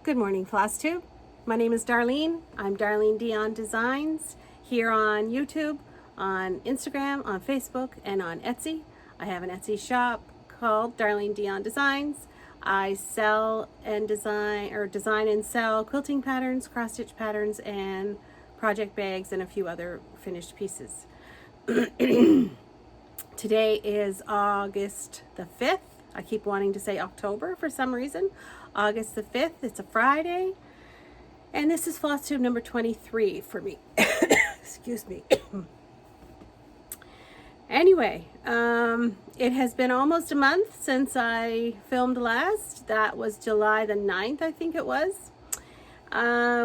Good morning, Flosstube. My name is Darlene. I'm Darlene Dion Designs here on YouTube, on Instagram, on Facebook, and on Etsy. I have an Etsy shop called Darlene Dion Designs. I sell and design and sell quilting patterns, cross stitch patterns, and project bags, and a few other finished pieces. Today is August the 5th. I keep wanting to say October for some reason. August the 5th, it's a Friday. And this is Flosstube number 23 for me. Excuse me. Anyway, it has been almost a month since I filmed last. That was July the 9th, I think it was.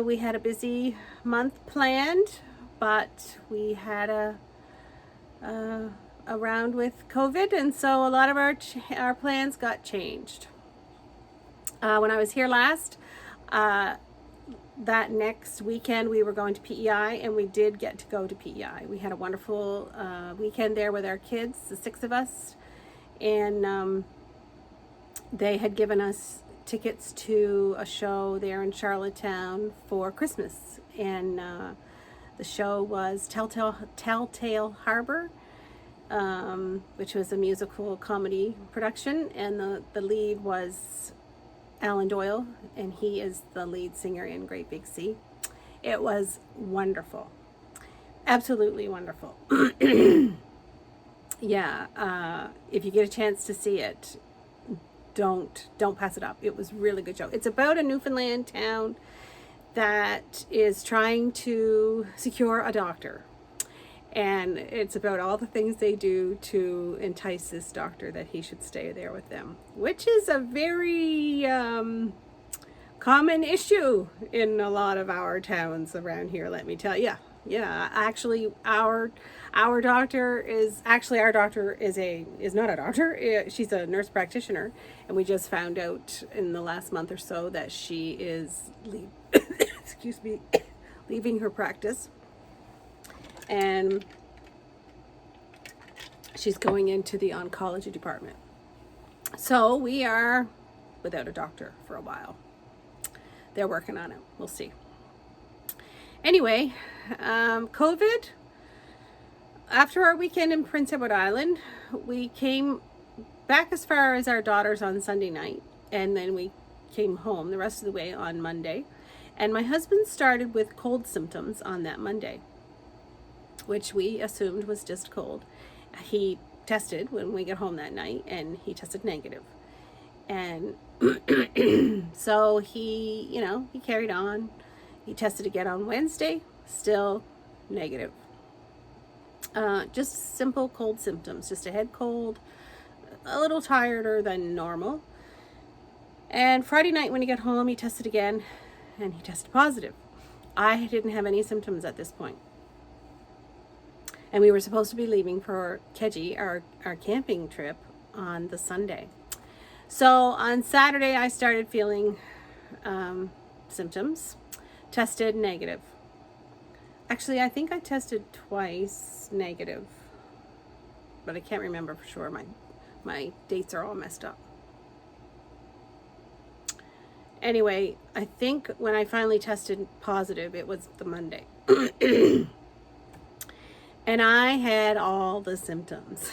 We had a busy month planned, but we had around with COVID, and so a lot of our plans got changed. When I was here last, that next weekend we were going to PEI, and we did get to go to PEI. We had a wonderful weekend there with our kids, the 6 of us, and they had given us tickets to a show there in Charlottetown for Christmas, and the show was Telltale Harbor, which was a musical comedy production, and the lead was Alan Doyle, and he is the lead singer in Great Big Sea. It was wonderful, absolutely wonderful. Yeah, if you get a chance to see it, don't pass it up. It was a really good show. It's about a Newfoundland town that is trying to secure a doctor. And it's about all the things they do to entice this doctor that he should stay there with them, which is a very common issue in a lot of our towns around here, let me tell you. Yeah, actually our doctor is not a doctor. She's a nurse practitioner, and we just found out in the last month or so that she is leaving her practice. And she's going into the oncology department. So we are without a doctor for a while. They're working on it. We'll see. Anyway, COVID, after our weekend in Prince Edward Island, we came back as far as our daughter's on Sunday night, and then we came home the rest of the way on Monday. And my husband started with cold symptoms on that Monday, which we assumed was just cold. He tested when we got home that night, and he tested negative. And so he carried on. He tested again on Wednesday, still negative. Just simple cold symptoms, just a head cold, a little tireder than normal. And Friday night when he got home, he tested again, and he tested positive. I didn't have any symptoms at this point. And we were supposed to be leaving for Keji, our camping trip, on the Sunday. So on Saturday, I started feeling symptoms. Tested negative. Actually, I think I tested twice negative, but I can't remember for sure. My dates are all messed up. Anyway, I think when I finally tested positive, it was the Monday. And I had all the symptoms.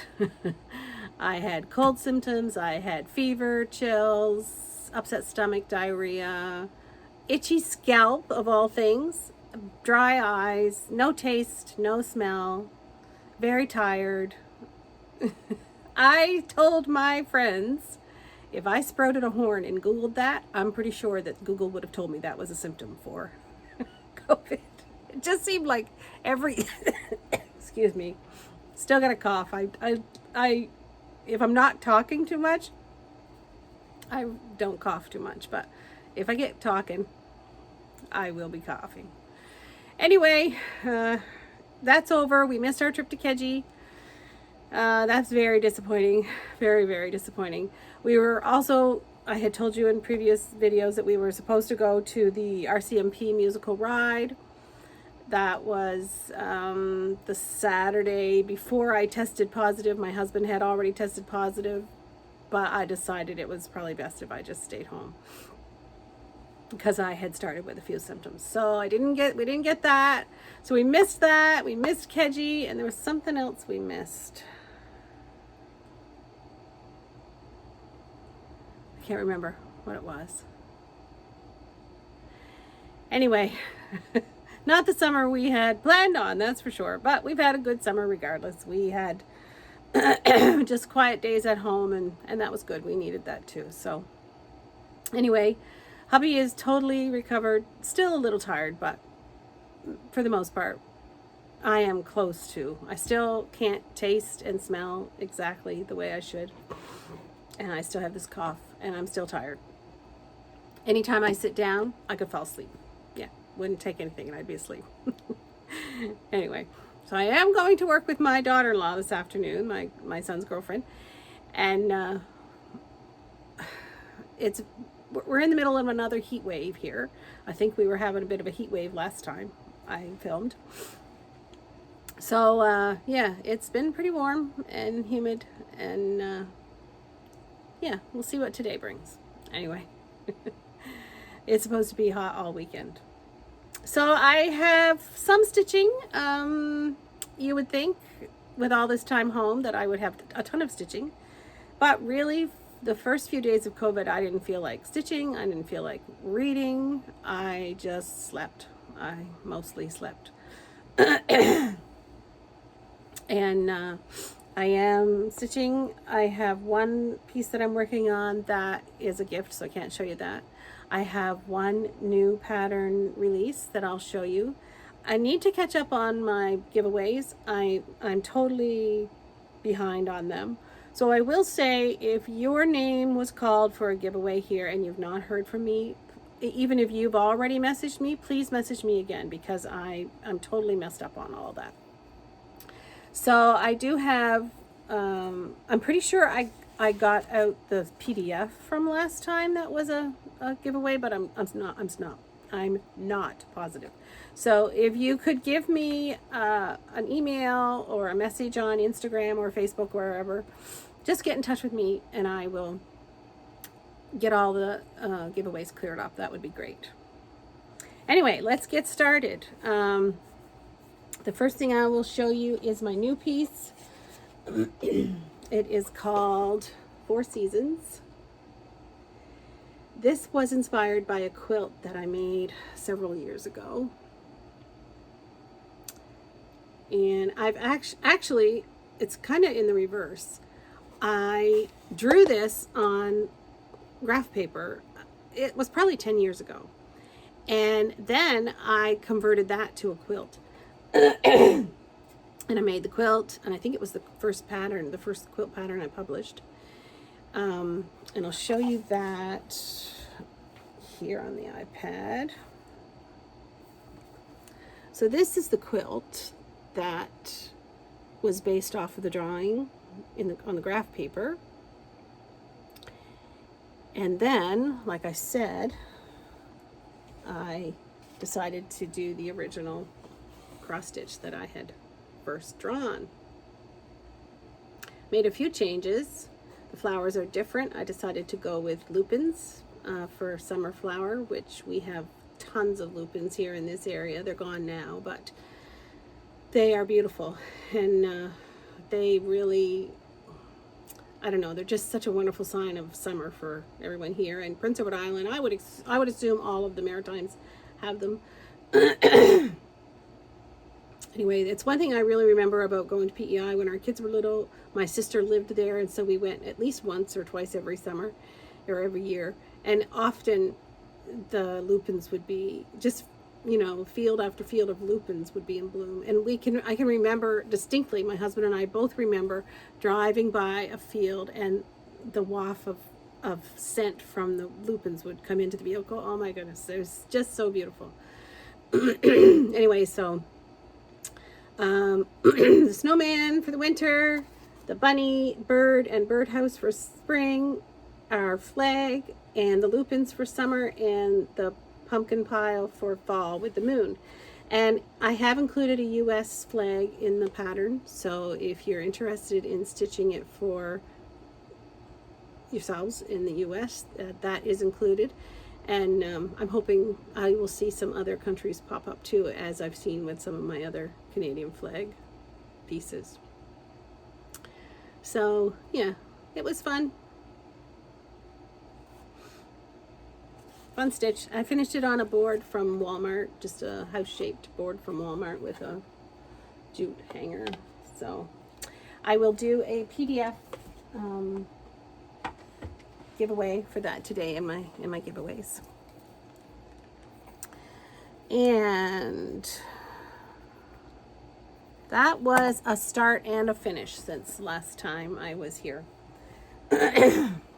I had cold symptoms, I had fever, chills, upset stomach, diarrhea, itchy scalp of all things, dry eyes, no taste, no smell, very tired. I told my friends, if I sprouted a horn and Googled that, I'm pretty sure that Google would have told me that was a symptom for COVID. It just seemed like every... Excuse me. Still got a cough. If I'm not talking too much, I don't cough too much, but if I get talking, I will be coughing. Anyway, that's over. We missed our trip to Keji. That's very disappointing. Very, very disappointing. We were also, I had told you in previous videos that we were supposed to go to the RCMP musical ride. That was the Saturday before I tested positive. My husband had already tested positive, but I decided it was probably best if I just stayed home. because I had started with a few symptoms. So we didn't get that. So we missed that. We missed Keji, and there was something else we missed. I can't remember what it was. Anyway, not the summer we had planned on, that's for sure. But we've had a good summer regardless. We had just quiet days at home, and that was good. We needed that too. So anyway, hubby is totally recovered. Still a little tired, but for the most part, I am close to. I still can't taste and smell exactly the way I should. And I still have this cough, and I'm still tired. Anytime I sit down, I could fall asleep. Yeah, wouldn't take anything and I'd be asleep. Anyway, so I am going to work with my daughter-in-law this afternoon, my son's girlfriend. And we're in the middle of another heat wave here. I think we were having a bit of a heat wave last time I filmed. So yeah, it's been pretty warm and humid, and yeah, we'll see what today brings. Anyway, it's supposed to be hot all weekend. So I have some stitching. You would think with all this time home that I would have a ton of stitching, but really the first few days of COVID, I didn't feel like stitching. I didn't feel like reading. I just slept. I mostly slept. And I am stitching. I have one piece that I'm working on that is a gift, so I can't show you that. I have one new pattern release that I'll show you. I need to catch up on my giveaways. I'm totally behind on them. So I will say, if your name was called for a giveaway here and you've not heard from me, even if you've already messaged me, please message me again, because I'm totally messed up on all that. So I do have, I'm pretty sure I got out the PDF from last time that was a giveaway, but I'm not positive. So if you could give me an email or a message on Instagram or Facebook, wherever, just get in touch with me and I will get all the giveaways cleared up. That would be great. Anyway, let's get started. The first thing I will show you is my new piece. It is called Four Seasons. This was inspired by a quilt that I made several years ago. And I've actually, it's kind of in the reverse. I drew this on graph paper. It was probably 10 years ago. And then I converted that to a quilt. And I made the quilt, and I think it was the first quilt pattern I published. And I'll show you that here on the iPad. So this is the quilt that was based off of the drawing on the graph paper. And then, like I said, I decided to do the original cross stitch that I had first drawn. Made a few changes. The flowers are different. I decided to go with lupins for summer flower, which we have tons of lupins here in this area. They're gone now, but they are beautiful, and they really, I don't know, they're just such a wonderful sign of summer for everyone here. And Prince Edward Island, I would assume all of the Maritimes have them. Anyway, it's one thing I really remember about going to PEI when our kids were little. My sister lived there, and so we went at least once or twice every summer or every year. And often the lupins would be just, you know, field after field of lupins would be in bloom. And I can remember distinctly, my husband and I both remember driving by a field, and the waft of scent from the lupins would come into the vehicle. Oh my goodness, it was just so beautiful. Anyway, so the snowman for the winter, the bunny, bird, and birdhouse for spring, our flag, and the lupins for summer, and the pumpkin pile for fall with the moon. And I have included a US flag in the pattern, so if you're interested in stitching it for yourselves in the US, that is included. And I'm hoping I will see some other countries pop up too, as I've seen with some of my other Canadian flag pieces. So yeah, it was fun. Fun stitch. I finished it on a board from Walmart, just a house-shaped board from Walmart with a jute hanger. So I will do a PDF giveaway for that today in my giveaways. And that was a start and a finish since last time I was here.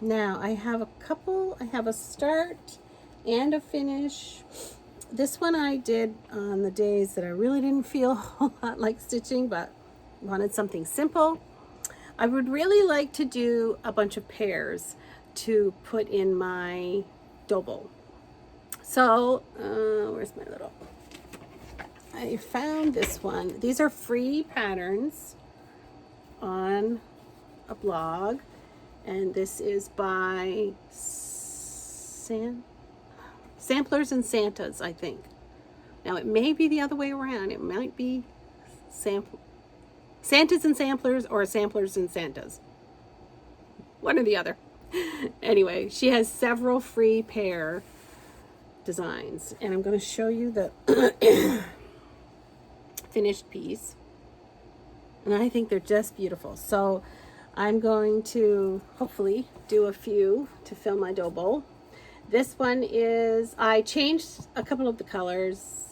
Now I have a couple. I have a start and a finish. This one I did on the days that I really didn't feel a whole lot like stitching, but wanted something simple. I would really like to do a bunch of pears to put in my dough bowl. So, where's my little... I found this one. These are free patterns on a blog, and this is by Samplers and Santas, I think. Now, it may be the other way around. It might be Santas and Samplers or Samplers and Santas. One or the other. Anyway, she has several free pear designs, and I'm going to show you the finished piece, and I think they're just beautiful. So I'm going to hopefully do a few to fill my dough bowl. This one is, I changed a couple of the colors,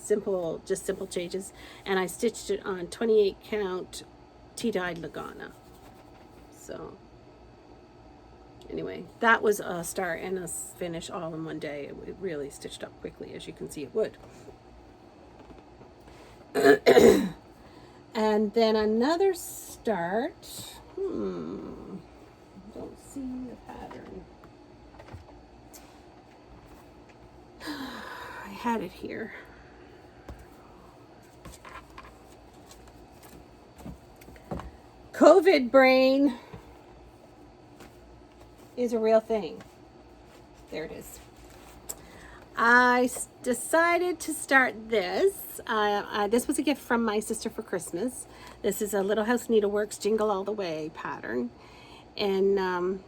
just simple changes, and I stitched it on 28 count tea-dyed Lagana. So anyway, that was a start and a finish all in one day. It really stitched up quickly, as you can see it would. And then another start. Don't see the pattern. I had it here. COVID brain is a real thing. There it is. I decided to start this. This was a gift from my sister for Christmas. This is a Little House Needleworks Jingle All The Way pattern. And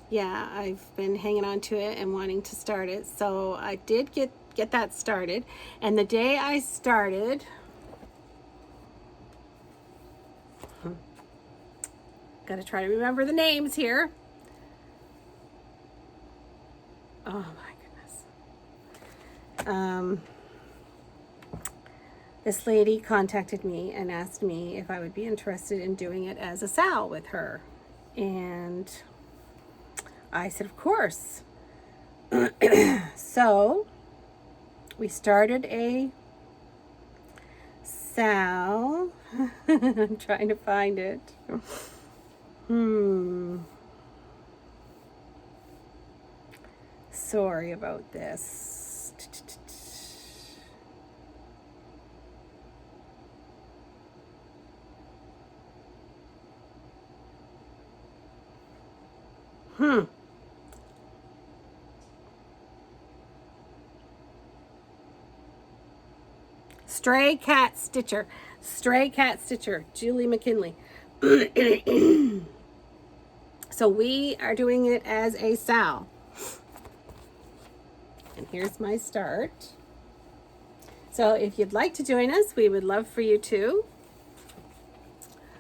yeah, I've been hanging on to it and wanting to start it. So I did get that started. And the day I started, gotta try to remember the names here. Oh my goodness. This lady contacted me and asked me if I would be interested in doing it as a SAL with her. And I said, of course. So we started a SAL. I'm trying to find it. Sorry about this. Stray Cat Stitcher, Julie McKinley. So we are doing it as a SAL. And here's my start. So if you'd like to join us, we would love for you to.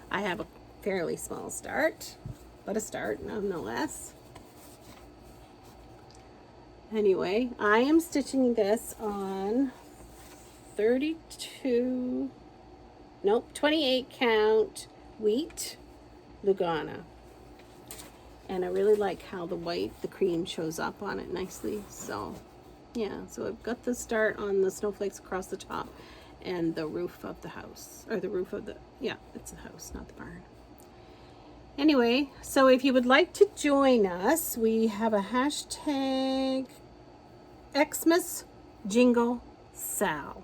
I have a fairly small start, but a start nonetheless. Anyway, I am stitching this on 28 count wheat Lugana. And I really like how the cream shows up on it nicely. So yeah, so I've got the start on the snowflakes across the top and the roof of the house, or the roof of the, yeah, it's the house, not the barn. Anyway, so if you would like to join us, we have a hashtag Xmas Jingle SAL.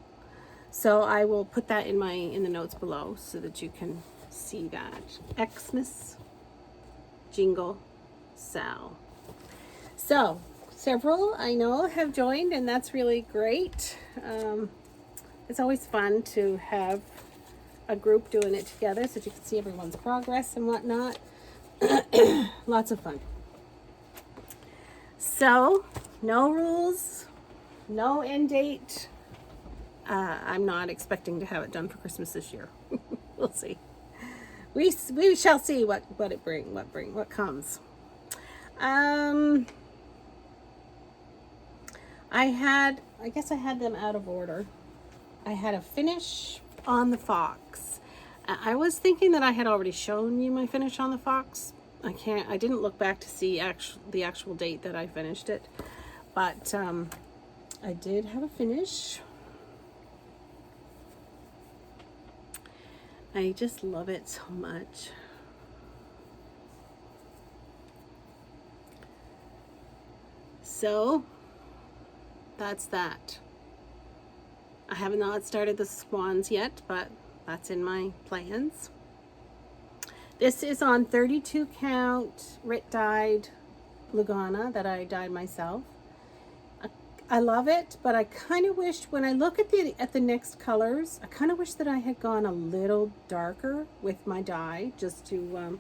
So I will put that in the notes below so that you can see that. Xmas Jingle SAL. So Several I know have joined, and that's really great. It's always fun to have a group doing it together so that you can see everyone's progress and whatnot. Lots of fun. So, no rules, no end date. I'm not expecting to have it done for Christmas this year. We'll see. We shall see what comes. I guess I had them out of order. I had a finish on the fox. I was thinking that I had already shown you my finish on the fox. I didn't look back to see the actual date that I finished it, but I did have a finish. I just love it so much. So that's that. I have not started the swans yet, but that's in my plans. This is on 32 count Rit dyed Lugana that I dyed myself. I love it, but I kind of wished, when I look at the next colors, I kind of wish that I had gone a little darker with my dye, just to,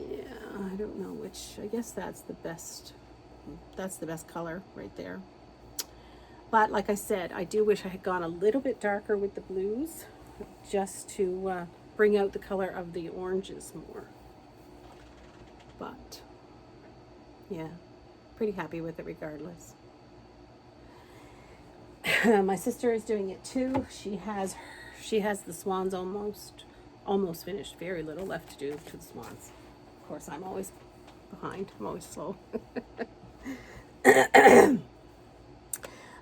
yeah, I don't know which. I guess that's the best color right there. But like I said, I do wish I had gone a little bit darker with the blues, just to bring out the color of the oranges more. But yeah, pretty happy with it regardless. My sister is doing it too. She has the swans almost finished. Very little left to do to the swans. Of course, I'm always behind. I'm always slow.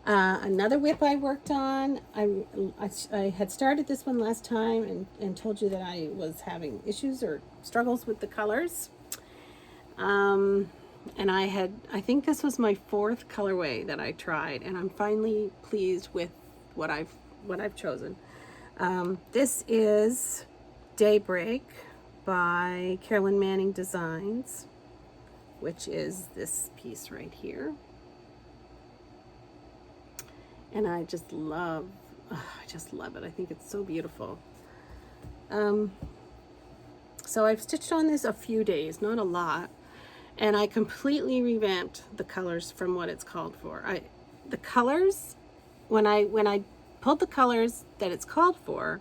Another whip I worked on. I had started this one last time and told you that I was having issues or struggles with the colors. And I think this was my 4th colorway that I tried, and I'm finally pleased with what I've chosen. This is Daybreak by Carolyn Manning Designs, which is this piece right here. And I just love it. I think it's so beautiful. So I've stitched on this a few days, not a lot. And I completely revamped the colors from what it's called for. The colors, when I pulled the colors that it's called for,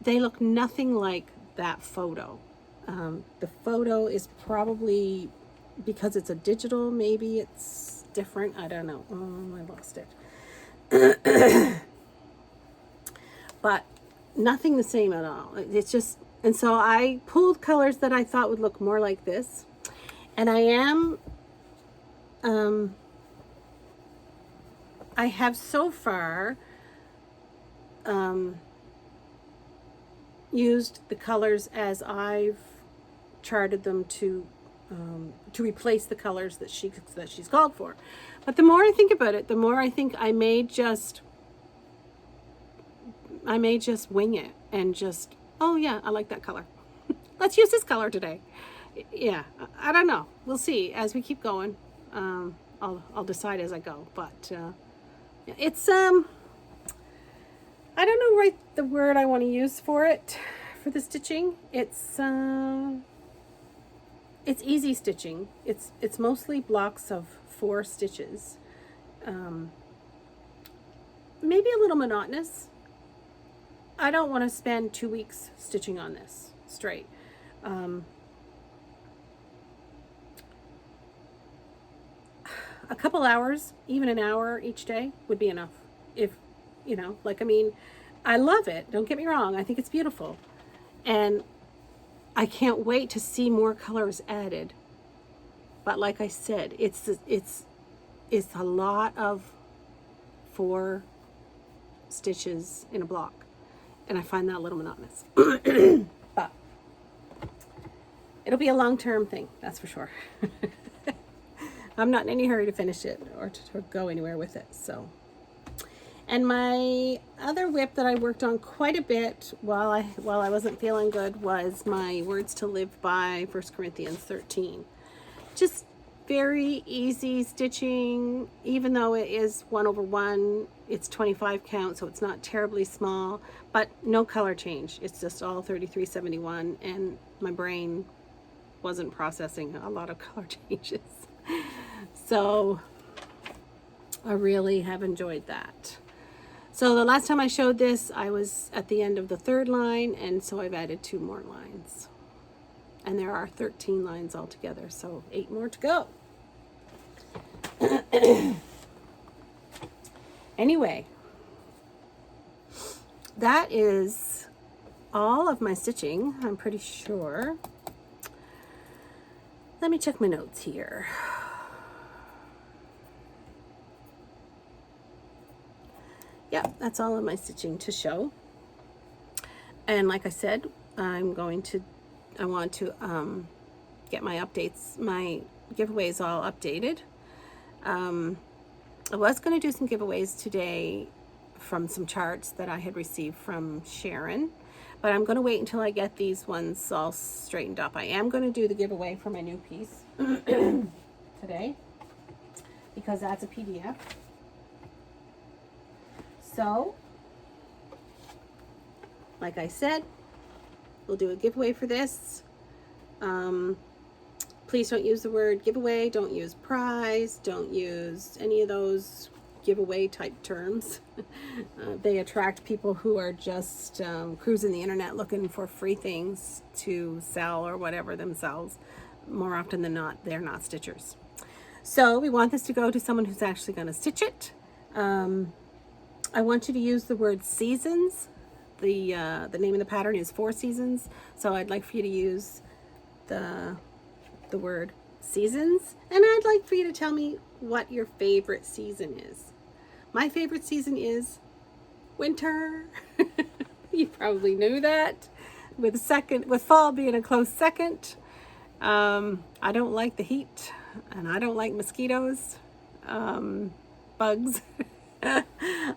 they look nothing like that photo. The photo is probably, because it's a digital, maybe it's different. I don't know. Oh, I lost it. But nothing the same at all. It's just, and so I pulled colors that I thought would look more like this. And I have so far used the colors as I've charted them to replace the colors that she's called for. But the more I think about it, the more I think I may just wing it and just, oh yeah, I like that color. Let's use this color today. Yeah, I don't know. We'll see as we keep going. I'll decide as I go. But it's I don't know the word I want to use for it, for the stitching. It's easy stitching. It's mostly blocks of 4 stitches. Maybe a little monotonous. I don't want to spend 2 weeks stitching on this straight. A couple hours, even an hour each day would be enough. If, you know, like, I mean, I love it. Don't get me wrong. I think it's beautiful. And I can't wait to see more colors added. But like I said, it's a lot of 4 stitches in a block. And I find that a little monotonous. But it'll be a long-term thing, that's for sure. I'm not in any hurry to finish it or to go anywhere with it. So, and my other whip that I worked on quite a bit while I wasn't feeling good was my Words to Live by 1 Corinthians 13. Just very easy stitching, even though it is 1/1. It's 25 count, so it's not terribly small, but no color change. It's just all 3371, and my brain wasn't processing a lot of color changes. So I really have enjoyed that. So the last time I showed this, I was at the end of the 3rd line, and so I've added 2 more lines. And there are 13 lines altogether, so 8 more to go. Anyway, that is all of my stitching, I'm pretty sure. Let me check my notes here. Yeah, that's all of my stitching to show. And like I said, I want to get my updates, my giveaways all updated. I was going to do some giveaways today from some charts that I had received from Sharon, but I'm going to wait until I get these ones all straightened up. I am going to do the giveaway for my new piece today, because that's a PDF. So, like I said, we'll do a giveaway for this. Please don't use the word giveaway, don't use prize, don't use any of those giveaway type terms. They attract people who are just cruising the internet looking for free things to sell or whatever themselves. More often than not, they're not stitchers. So we want this to go to someone who's actually going to stitch it. I want you to use the word seasons. The name of the pattern is 4 seasons, so I'd like for you to use the word seasons, and I'd like for you to tell me what your favorite season is. My favorite season is winter. You probably knew that, with fall being a close second. I don't like the heat, and I don't like mosquitoes, bugs.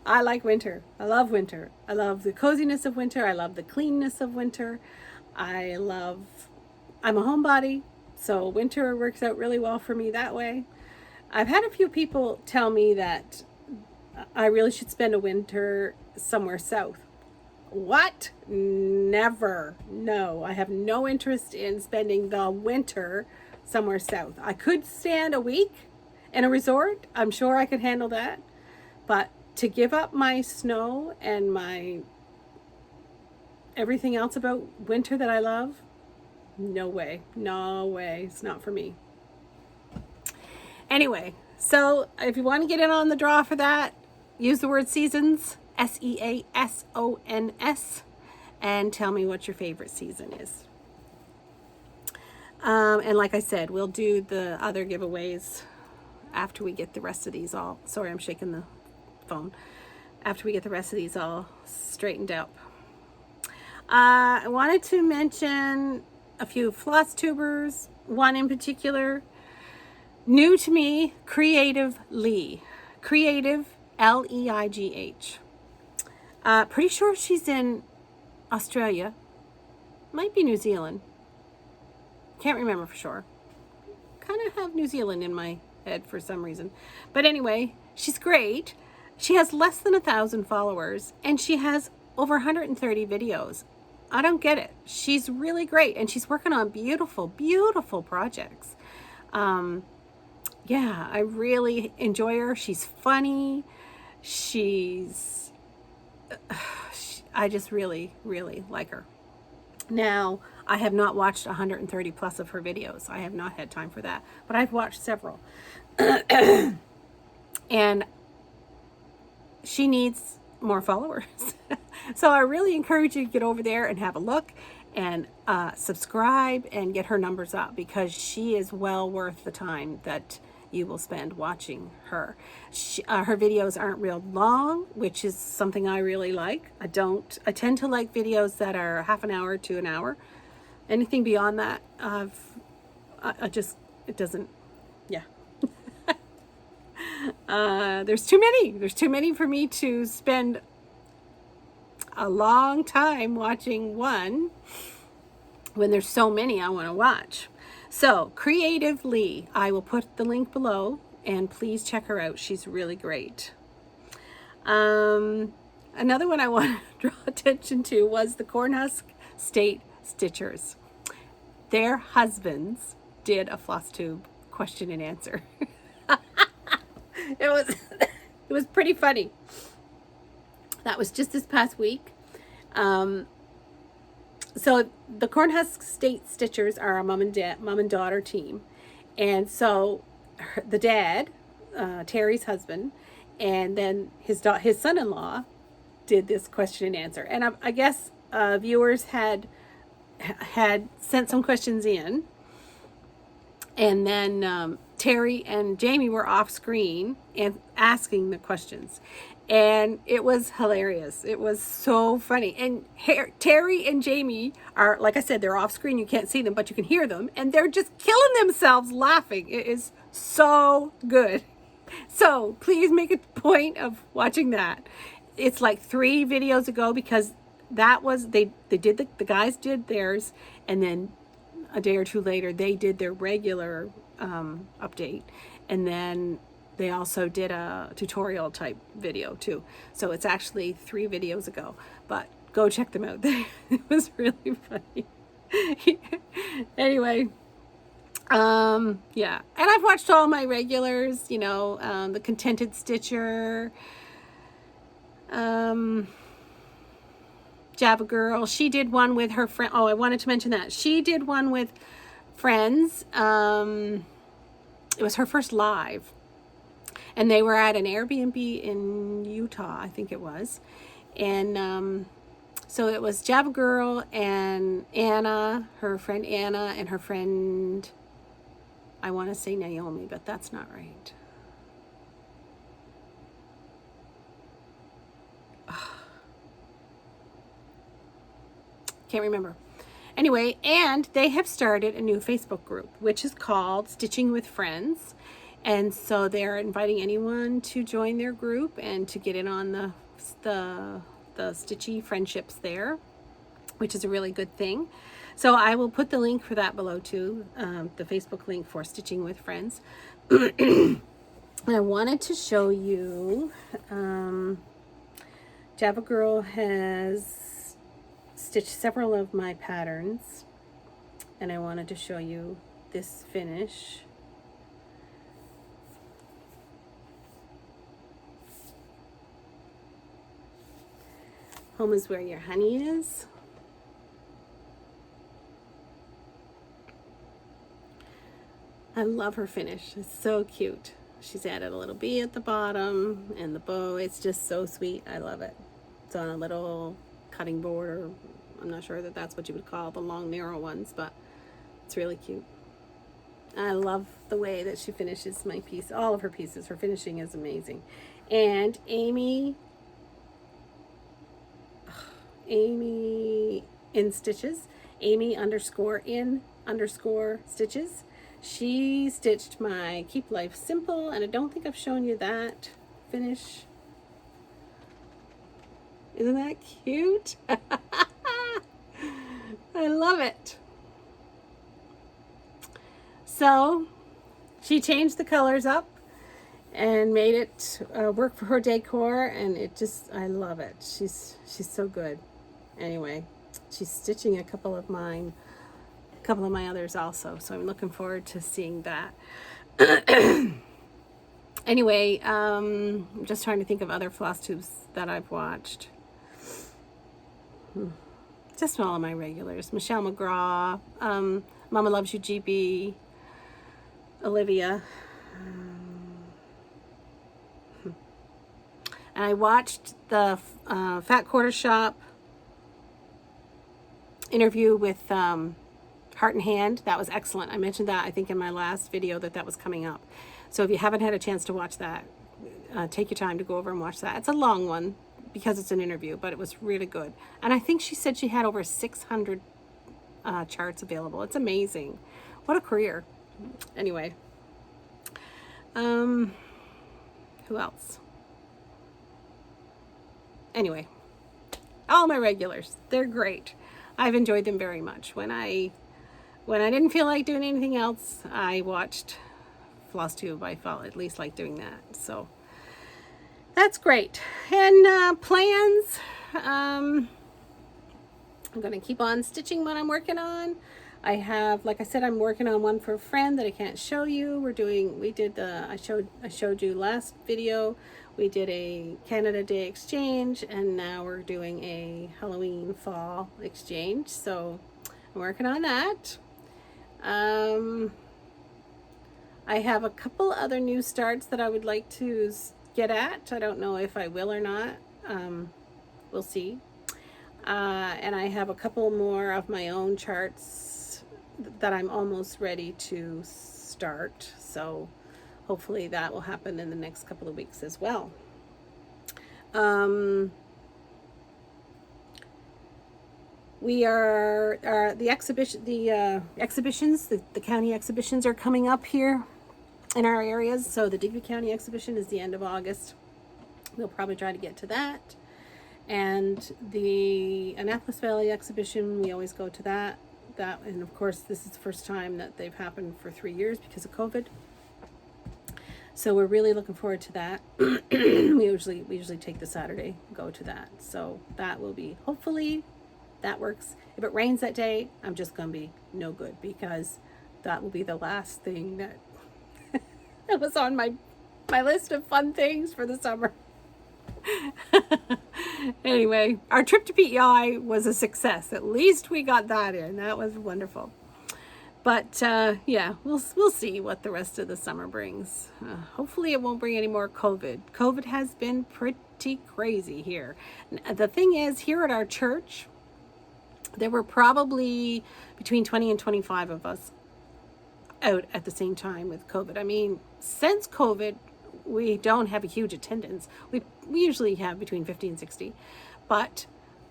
I like winter. I love winter. I love the coziness of winter. I love the cleanness of winter. I'm a homebody, so winter works out really well for me that way. I've had a few people tell me that I really should spend a winter somewhere south. What? Never. No, I have no interest in spending the winter somewhere south. I could stand a week in a resort. I'm sure I could handle that. But to give up my snow and my everything else about winter that I love, no way. No way. It's not for me. Anyway, so if you want to get in on the draw for that, use the word seasons, SEASONS, and tell me what your favorite season is. And like I said, we'll do the other giveaways after we get the rest of these all, sorry, I'm shaking the phone, after we get the rest of these all straightened out. I wanted to mention a few Flosstubers, one in particular, new to me, Creative Leigh. Creative, Leigh. Pretty sure she's in Australia. Might be New Zealand. Can't remember for sure. Kind of have New Zealand in my head for some reason. But anyway, she's great. She has less than 1,000 followers, and she has over 130 videos. I don't get it. She's really great, and she's working on beautiful, beautiful projects. Yeah, I really enjoy her. She's funny. I just really, really like her. Now, I have not watched 130 plus of her videos. I have not had time for that, but I've watched several. And she needs more followers. So I really encourage you to get over there and have a look and subscribe and get her numbers up, because she is well worth the time that you will spend watching her. Her videos aren't real long, which is something I really like. I tend to like videos that are half an hour to an hour. Anything beyond that, it doesn't, yeah. There's too many for me to spend a long time watching one when there's so many I want to watch. So Creatively, I will put the link below, and please check her out. She's really great. Another one I want to draw attention to was the Cornhusk State Stitchers. Their husbands did a Flosstube question and answer. It was pretty funny. That was just this past week. So the Cornhusk State Stitchers are a mom and daughter team, and so the dad, Terry's husband, and then his son-in-law did this question and answer. And I guess viewers had sent some questions in, and then Terry and Jamie were off screen and asking the questions, and it was hilarious. It was so funny. And Terry and Jamie are, like I said, they're off screen. You can't see them, but you can hear them, and they're just killing themselves laughing. It is so good. So please make a point of watching that. It's like 3 videos ago, because that was, the guys did theirs, and then a day or 2 later they did their regular update, and then they also did a tutorial type video too. So it's actually 3 videos ago, but go check them out. It was really funny. Anyway, yeah, and I've watched all my regulars, you know, the Contented Stitcher, Java Girl. She did one with her friend. Oh, I wanted to mention that she did one with friends. It was her first live, and they were at an Airbnb in Utah, I think it was. And so it was Java Girl and Anna, her friend Anna, and her friend, I want to say Naomi, but that's not right. Can't remember. Anyway, and they have started a new Facebook group, which is called Stitching with Friends. And so they're inviting anyone to join their group and to get in on the stitchy friendships there, which is a really good thing. So I will put the link for that below too, the Facebook link for Stitching with Friends. And I wanted to show you, Java Girl has stitched several of my patterns, and I wanted to show you this finish. Home is where your honey is. I love her finish. It's so cute. She's added a little bee at the bottom and the bow. It's just so sweet. I love it. It's on a little cutting board, or I'm not sure that that's what you would call the long narrow ones, but it's really cute. I love the way that she finishes my piece, all of her pieces. Her finishing is amazing. And Amy in stitches, Amy _in_ stitches. She stitched my Keep Life Simple, and I don't think I've shown you that finish. Isn't that cute? I love it. So she changed the colors up and made it work for her decor, and it just, I love it. She's so good. Anyway, she's stitching a couple of my others also, so I'm looking forward to seeing that. Anyway, I'm just trying to think of other Flosstubes that I've watched. Just all of my regulars. Michelle McGraw, Mama Loves You GB, Olivia. And I watched the Fat Quarter Shop interview with Heart and Hand. That was excellent. I mentioned that, I think, in my last video that was coming up. So if you haven't had a chance to watch that, take your time to go over and watch that. It's a long one because it's an interview, but it was really good. And I think she said she had over 600 charts available. It's amazing. What a career. Anyway. Who else? Anyway, all my regulars, they're great. I've enjoyed them very much. When I when I didn't feel like doing anything else, I watched Flosstube. I felt at least like doing that. So that's great. And plans. I'm going to keep on stitching what I'm working on. I have, like I said, I'm working on one for a friend that I can't show you. I showed you last video. We did a Canada Day exchange, and now we're doing a Halloween fall exchange. So I'm working on that. I have a couple other new starts that I would like to get at. I don't know if I will or not. We'll see. And I have a couple more of my own charts that I'm almost ready to start. So hopefully that will happen in the next couple of weeks as well. We are the exhibitions, the county exhibitions are coming up here in our areas. So the Digby County exhibition is the end of August. We'll probably try to get to that. And the Annapolis Valley exhibition, we always go to that. And of course, this is the first time that they've happened for 3 years because of COVID. So we're really looking forward to that. we usually take the Saturday, go to that. So that will be, hopefully that works. If it rains that day, I'm just gonna be no good, because that will be the last thing that that was on my list of fun things for the summer. Anyway, our trip to PEI was a success. At least we got that in. That was wonderful. But yeah, we'll see what the rest of the summer brings. Hopefully it won't bring any more COVID. COVID has been pretty crazy here. The thing is, here at our church, there were probably between 20 and 25 of us out at the same time with COVID. I mean, since COVID, we don't have a huge attendance. We usually have between 50 and 60, but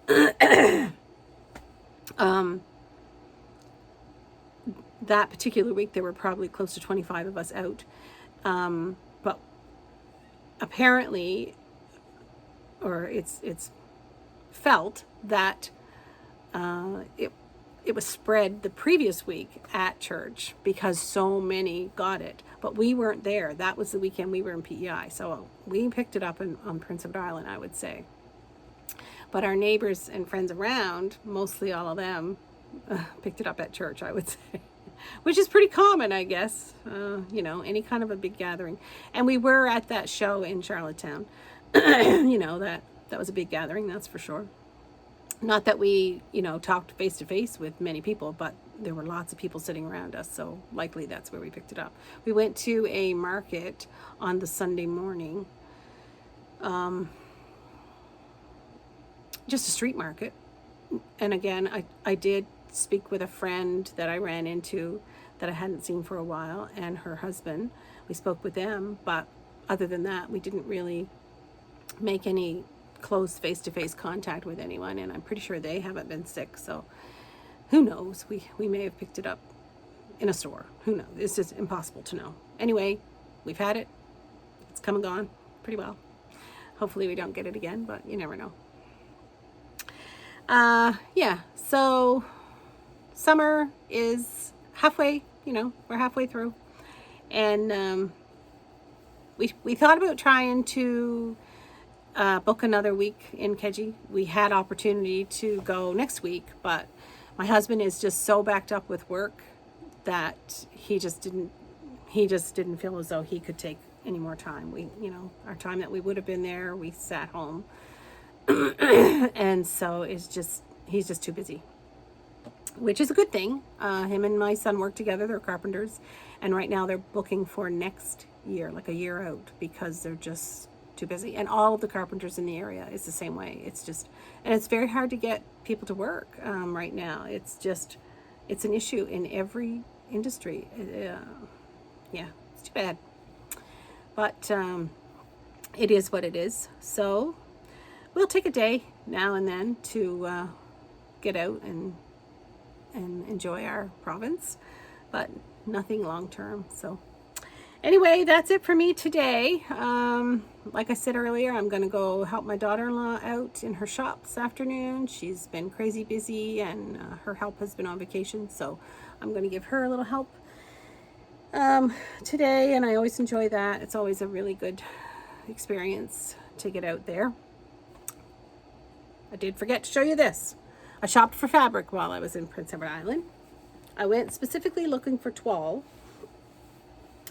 that particular week there were probably close to 25 of us out. But apparently, or it's felt that it was spread the previous week at church because so many got it, but we weren't there. That was the weekend we were in PEI, so we picked it up on Prince Edward Island, I would say. But our neighbors and friends around, mostly all of them, picked it up at church, I would say, which is pretty common, I guess. You know, any kind of a big gathering. And we were at that show in Charlottetown. You know, that was a big gathering, that's for sure. Not that we, you know, talked face to face with many people, but there were lots of people sitting around us, so likely that's where we picked it up. We went to a market on the Sunday morning, just a street market. And again, I did speak with a friend that I ran into that I hadn't seen for a while, and her husband. We spoke with them, but other than that, we didn't really make any close face-to-face contact with anyone, and I'm pretty sure they haven't been sick, so who knows. We may have picked it up in a store. Who knows? It's just impossible to know. Anyway, we've had it. It's come and gone pretty well. Hopefully we don't get it again, but you never know. Yeah, so summer is halfway, you know, we're halfway through, and we thought about trying to book another week in Keji. We had opportunity to go next week, but my husband is just so backed up with work that he just didn't feel as though he could take any more time. You know, our time that we would have been there, we sat home. And so he's just too busy, which is a good thing. Him and my son work together. They're carpenters, and right now they're booking for next year, like a year out, because they're just too busy. And all of the carpenters in the area is the same way. It's very hard to get people to work right now. It's an issue in every industry. Yeah, it's too bad, but it is what it is. So we'll take a day now and then to get out and enjoy our province, but nothing long term. So anyway, that's it for me today. Like I said earlier, I'm going to go help my daughter-in-law out in her shop this afternoon. She's been crazy busy, and her help has been on vacation, so I'm going to give her a little help today, and I always enjoy that. It's always a really good experience to get out there. I did forget to show you this. I shopped for fabric while I was in Prince Edward Island. I went specifically looking for toile,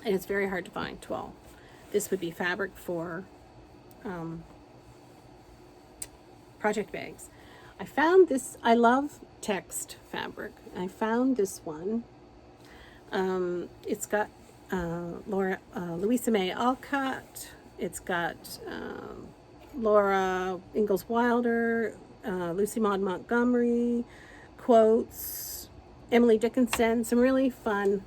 and it's very hard to find toile. This would be fabric for project bags. I found this. I love text fabric. I found this one. It's got Louisa May Alcott. It's got Laura Ingalls Wilder, Lucy Maud Montgomery, quotes, Emily Dickinson, some really fun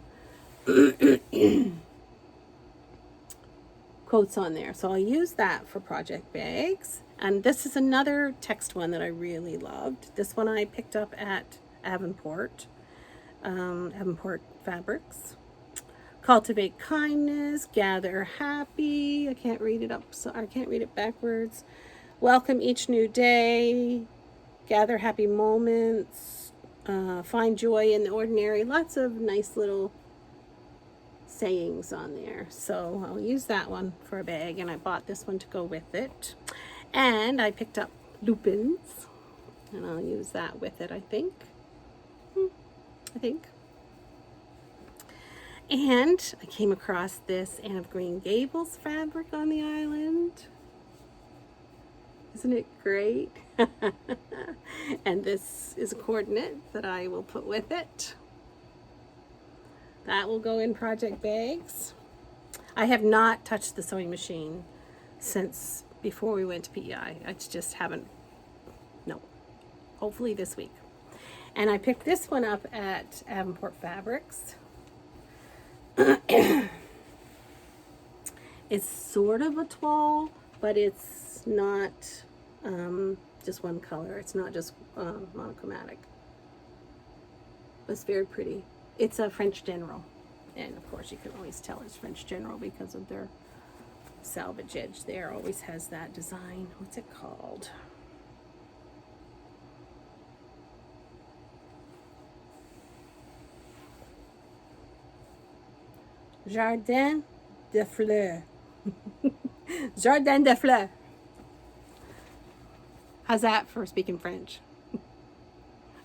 quotes on there. So I'll use that for project bags. And this is another text one that I really loved. This one I picked up at Avonport Fabrics. Cultivate kindness, gather happy. I can't read it up, so I can't read it backwards. Welcome each new day. Gather happy moments. Find joy in the ordinary. Lots of nice little sayings on there. So I'll use that one for a bag, and I bought this one to go with it. And I picked up lupins, and I'll use that with it, I think. And I came across this Anne of Green Gables fabric on the island. Isn't it great? And this is a coordinate that I will put with it. That will go in project bags. I have not touched the sewing machine since before we went to PEI. I just haven't. No. Hopefully this week. And I picked this one up at Avonport Fabrics. It's sort of a toile, but it's not just one color. It's not just monochromatic. It's very pretty. It's a French General, and of course you can always tell it's French General because of their salvage edge there. Always has that design. What's it called? Jardin de Fleurs. Jardin de Fleurs. How's that for speaking French?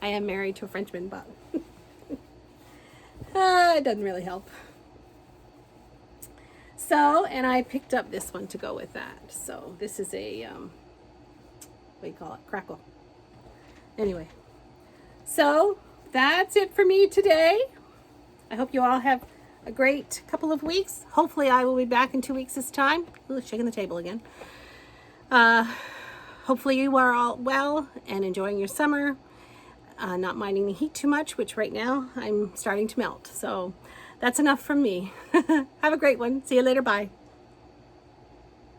I am married to a Frenchman, but it doesn't really help. So, and I picked up this one to go with that. So this is a, what do you call it? Crackle. Anyway, so that's it for me today. I hope you all have a great couple of weeks. Hopefully I will be back in 2 weeks this time. Ooh, shaking the table again. Hopefully you are all well and enjoying your summer. Not minding the heat too much, which right now I'm starting to melt. So that's enough from me. Have a great one. See you later. Bye.